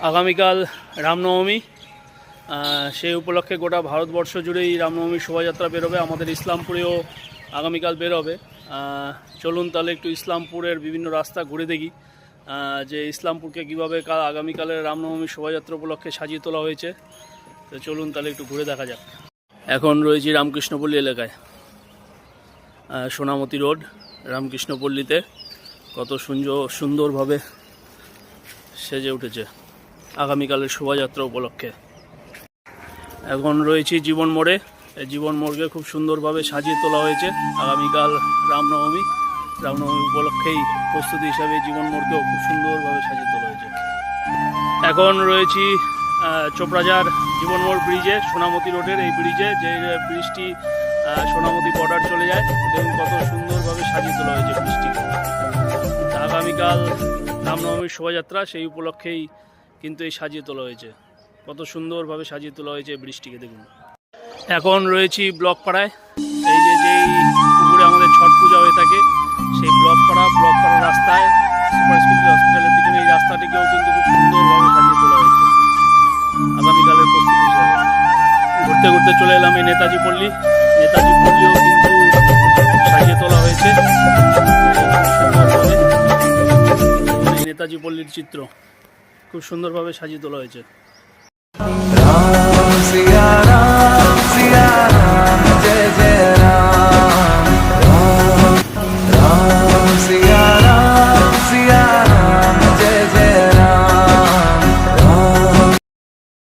আগামীকাল রামনবমী, সেই উপলক্ষে গোটা ভারতবর্ষ জুড়েই রামনবমীর শোভাযাত্রা বেরোবে। আমাদের ইসলামপুরেও আগামীকাল বেরোবে। চলুন তাহলে একটু ইসলামপুরের বিভিন্ন রাস্তা ঘুরে দেখি যে ইসলামপুরকে কীভাবে আগামীকালের রামনবমীর শোভাযাত্রা উপলক্ষে সাজিয়ে তোলা হয়েছে। তো চলুন তাহলে একটু ঘুরে দেখা যাক। এখন রয়েছি রামকৃষ্ণপল্লী এলাকায়, সোনামতি রোড রামকৃষ্ণপল্লীতে। কত সুন্দরভাবে সেজে উঠেছে আগামীকালের শোভাযাত্রা উপলক্ষে। এখন রয়েছি জীবন মোড়ে। এই জীবন মোড়কে খুব সুন্দরভাবে সাজিয়ে তোলা হয়েছে আগামীকাল রামনবমী উপলক্ষেই প্রস্তুতি হিসাবে জীবন মোড়কেও খুব সুন্দরভাবে সাজিয়ে তোলা হয়েছে। এখন রয়েছি চোপড়াজার জীবন মোড় ব্রিজে, সোনামতি রোডের এই ব্রিজে, যে ব্রিজটি সোনামতি বর্ডার চলে যায়। দেখুন কত সুন্দরভাবে সাজিয়ে তোলা হয়েছে ব্রিজটিকে। আগামীকাল রামনবমীর শোভাযাত্রা, সেই উপলক্ষেই কিন্তু এই সাজিয়ে তোলা হয়েছে। কত সুন্দরভাবে সাজিয়ে তোলা হয়েছে ব্রিজটিকে দেখুন। এখন রয়েছি ব্লক পাড়ায়। এই যেই পুকুরে আমাদের ছট পূজা হয়ে থাকে, সেই ব্লক পাড়ার রাস্তায় সুপার স্পেশালিটি হসপিটালের পিছনে এই রাস্তাটিকেও কিন্তু খুব সুন্দরভাবে সাজিয়ে তোলা হয়েছে আগামীকালের প্রস্তুতি হিসাবে। ঘুরতে ঘুরতে চলে এলাম এই নেতাজি পল্লীও কিন্তু সাজিয়ে তোলা হয়েছে নেতাজি পল্লীর চিত্র খুব সুন্দরভাবে সাজিয়ে তোলা হয়েছে।